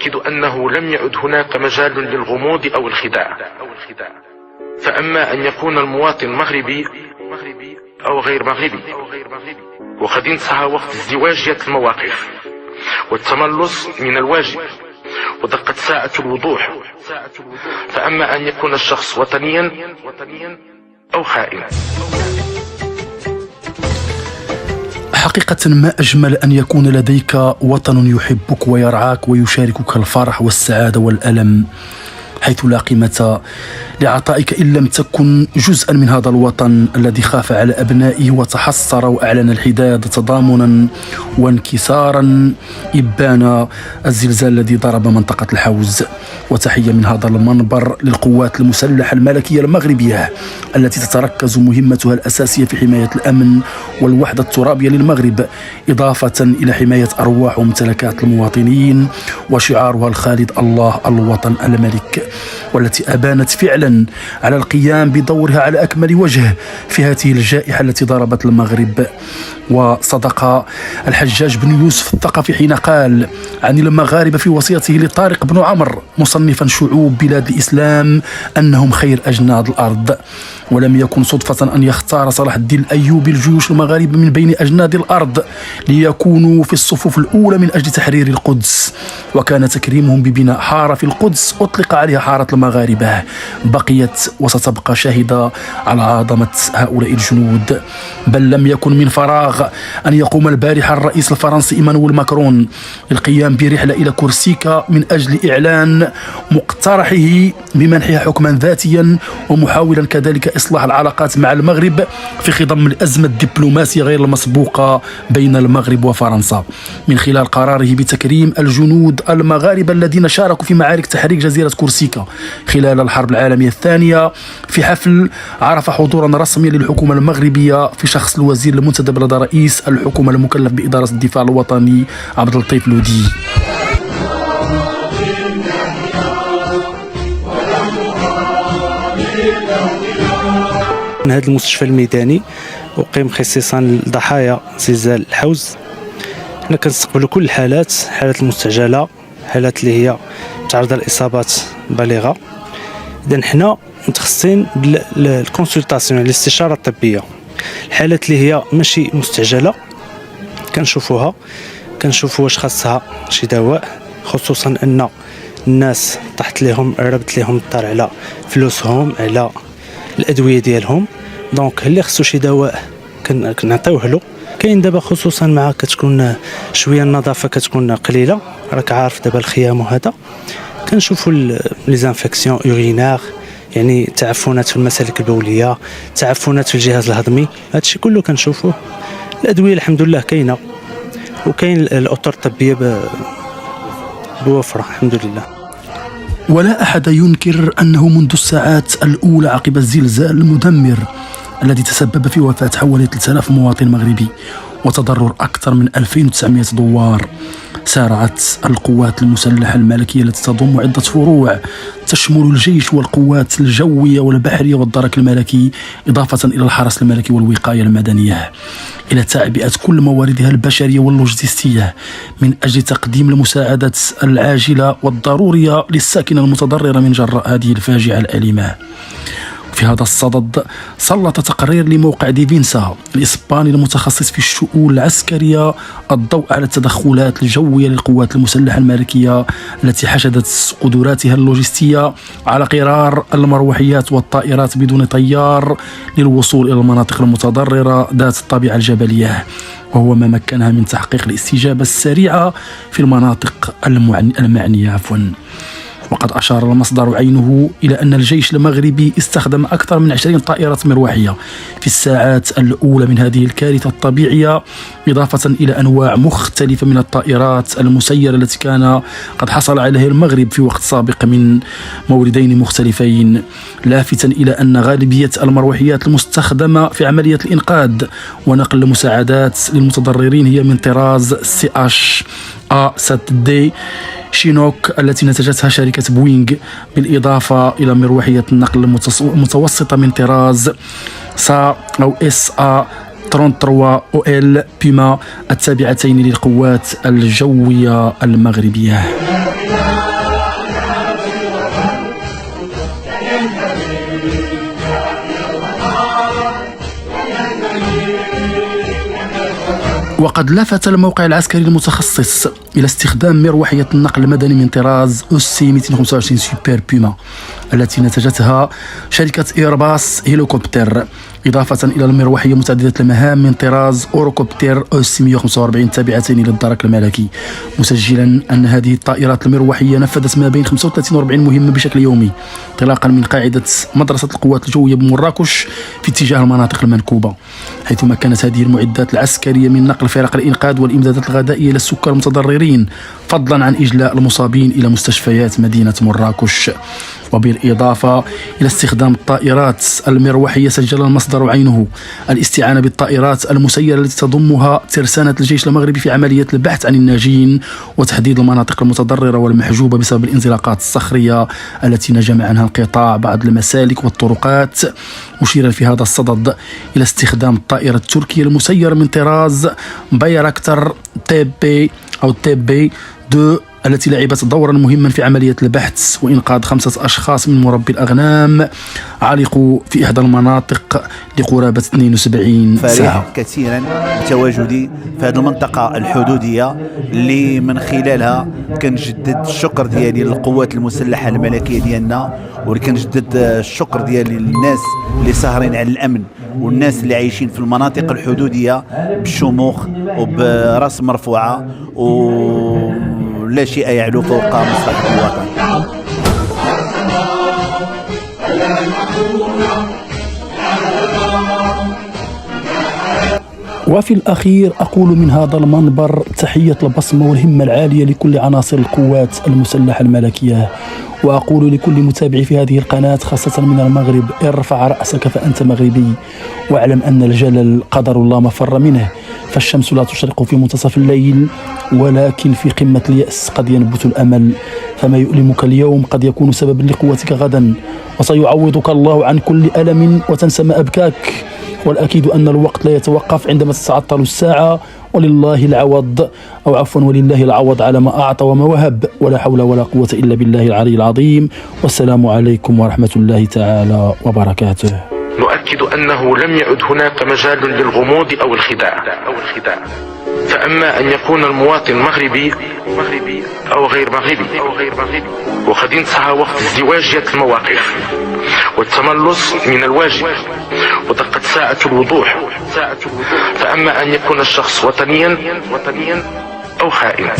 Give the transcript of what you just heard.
يؤكد أنه لم يعد هناك مجال للغموض أو الخداع. فأما أن يكون المواطن مغربي أو غير مغربي، وقد انتهى وقت ازدواجية المواقف والتملص من الواجب، ودقت ساعة الوضوح. فأما أن يكون الشخص وطنيا أو خائنا. حقيقة ما أجمل أن يكون لديك وطن يحبك ويرعاك ويشاركك الفرح والسعادة والألم، حيث لا قيمة لعطائك إن لم تكن جزءا من هذا الوطن الذي خاف على أبنائه وتحسر وأعلن الحداد تضامنا وانكسارا إبان الزلزال الذي ضرب منطقة الحوز. وتحية من هذا المنبر للقوات المسلحة الملكية المغربية التي تتركز مهمتها الأساسية في حماية الأمن والوحدة الترابية للمغرب، إضافة إلى حماية أرواح وممتلكات المواطنين، وشعارها الخالد الله الوطن الملك، والتي أبانت فعلا على القيام بدورها على أكمل وجه في هذه الجائحة التي ضربت المغرب. وصدق الحجاج بن يوسف الثقفي حين قال عن المغاربة في وصيته لطارق بن عمر مصنفا شعوب بلاد الإسلام أنهم خير أجناد الأرض. ولم يكن صدفة أن يختار صلاح الدين الأيوبي الجيوش المغاربة من بين أجناد الأرض ليكونوا في الصفوف الأولى من أجل تحرير القدس، وكان تكريمهم ببناء حارة في القدس أطلق عليها حارة المغاربة، بقيت وستبقى شاهدة على عظمة هؤلاء الجنود. بل لم يكن من فراغ أن يقوم البارحة الرئيس الفرنسي إيمانويل ماكرون بالقيام برحلة إلى كورسيكا من أجل إعلان مقترحه بمنحها حكما ذاتيا، ومحاولا كذلك إصلاح العلاقات مع المغرب في خضم الأزمة الدبلوماسية غير المسبوقة بين المغرب وفرنسا، من خلال قراره بتكريم الجنود المغاربة الذين شاركوا في معارك تحرير جزيرة كورسيكا خلال الحرب العالمية الثانية، في حفل عرف حضورا رسميا للحكومة المغربية في شخص الوزير المنتدب لدى رئيس الحكومة المكلف بإدارة الدفاع الوطني عبد اللطيف لودي. هذا المستشفى الميداني أقيم خصيصا لضحايا زلزال الحوز. حنا كنستقبلوا كل الحالات، حالات المستعجله، حالات اللي هي تعرض لإصابات بالغه. اذا حنا متخصصين بالكونسلطاسيون، الاستشاره الطبيه. الحالات اللي هي ماشي مستعجله كنشوفوا واش خاصها شي دواء، خصوصا ان الناس طاحت لهم ربط لهم الدار على فلوسهم، على الادويه ديالهم. دونك اللي خصو شي دواء كنعطيوه له. كاين دابا خصوصا مع كتكون شويه النظافه كتكون قليله، راك عارف دابا الخيام وهذا، كنشوفوا لي زانفيكسيون اورينير، يعني تعفنات في المسالك البوليه، تعفنات في الجهاز الهضمي، هادشي كله كنشوفوه. الادويه الحمد لله كاينه، وكاين الاطر الطبيه بوفره الحمد لله. ولا أحد ينكر أنه منذ الساعات الأولى عقب الزلزال المدمر الذي تسبب في وفاة حوالي 3000 مواطن مغربي وتضرر أكثر من 2900 دوار، سارعت القوات المسلحة الملكية التي تضم عدة فروع تشمل الجيش والقوات الجوية والبحرية والدرك الملكي، إضافة إلى الحرس الملكي والوقاية المدنية، إلى تعبئة كل مواردها البشرية واللوجستية من أجل تقديم المساعدات العاجلة والضرورية للساكنة المتضررة من جراء هذه الفاجعة الأليمة. في هذا الصدد سلط تقرير لموقع ديفينسا الإسباني المتخصص في الشؤون العسكرية الضوء على التدخلات الجوية للقوات المسلحة الملكية التي حشدت قدراتها اللوجستية على قرار المروحيات والطائرات بدون طيار للوصول إلى المناطق المتضررة ذات الطبيعة الجبلية، وهو ما مكنها من تحقيق الاستجابة السريعة في المناطق المعنية. وقد أشار المصدر عينه إلى أن الجيش المغربي استخدم أكثر من 20 طائرة مروحية في الساعات الأولى من هذه الكارثة الطبيعية، إضافة إلى أنواع مختلفة من الطائرات المسيرة التي كان قد حصل عليها المغرب في وقت سابق من موردين مختلفين، لافتا إلى أن غالبية المروحيات المستخدمة في عملية الإنقاذ ونقل المساعدات للمتضررين هي من طراز CH-A7D شينوك التي نتجتها شركة بوينغ، بالإضافة إلى مروحية النقل المتوسطة من طراز SA أو SA-33OL بيما التابعتين للقوات الجوية المغربية. وقد لفت الموقع العسكري المتخصص إلى استخدام مروحية النقل المدني من طراز أوسي 225 سوبر بوما التي نتجتها شركة إيرباص هيليكوبتر، إضافة إلى المروحية متعددة المهام من طراز أوروكوبتر أوسي 145 تابعتين للدرك الملكي، مسجلا أن هذه الطائرات المروحية نفذت ما بين 35 و 40 مهمة بشكل يومي، انطلاقا من قاعدة مدرسة القوات الجوية بمراكش في اتجاه المناطق المنكوبة، حيث كانت هذه المعدات العسكرية من نقل فرق الإنقاذ والإمدادات الغذائية للسكان المتضررين، فضلا عن إجلاء المصابين إلى مستشفيات مدينة مراكش. وبالإضافة إلى استخدام الطائرات المروحية، سجل المصدر عينه الاستعانة بالطائرات المسيرة التي تضمها ترسانة الجيش المغربي في عملية البحث عن الناجين وتحديد المناطق المتضررة والمحجوبة بسبب الانزلاقات الصخرية التي نجم عنها انقطاع بعض المسالك والطرقات، مشيرا في هذا الصدد إلى استخدام الطائرة التركية المسيرة من طراز بايراكتر تيبي 2 التي لعبت دورا مهما في عملية البحث وإنقاذ 5 أشخاص من مربي الأغنام علقوا في إحدى المناطق لقرابة 72 ساعة. فرح كثيرا بتواجدي في هذه المنطقة الحدودية اللي من خلالها كنجدد الشكر ديالي للقوات المسلحة الملكية ديالنا، وكنجدد الشكر ديالي للناس اللي ساهرين على الأمن والناس اللي عايشين في المناطق الحدودية بالشموخ وبراس مرفوعة، ولا شيء يعلو فوق مصلحة الوطن. وفي الأخير أقول من هذا المنبر تحية البصمة والهمة العالية لكل عناصر القوات المسلحة الملكية، وأقول لكل متابع في هذه القناة خاصة من المغرب: ارفع رأسك فأنت مغربي، واعلم أن الجلل قدر الله ما فر منه، فالشمس لا تشرق في منتصف الليل ولكن في قمة اليأس قد ينبت الأمل، فما يؤلمك اليوم قد يكون سببا لقوتك غدا، وسيعوضك الله عن كل ألم وتنسى ما أبكاك، والأكيد أن الوقت لا يتوقف عندما تتعطل الساعة، ولله العوض أو عفوا ولله العوض على ما أعطى وما وهب، ولا حول ولا قوة إلا بالله العلي العظيم، والسلام عليكم ورحمة الله تعالى وبركاته. نؤكد أنه لم يعد هناك مجال للغموض أو الخداع، فأما أن يكون المواطن مغربي أو غير مغربي، وقد انتهى وقت ازدواجية المواقف والتملص من الواجب، ودقت ساعة الوضوح، فأما أن يكون الشخص وطنيا أو خائنا.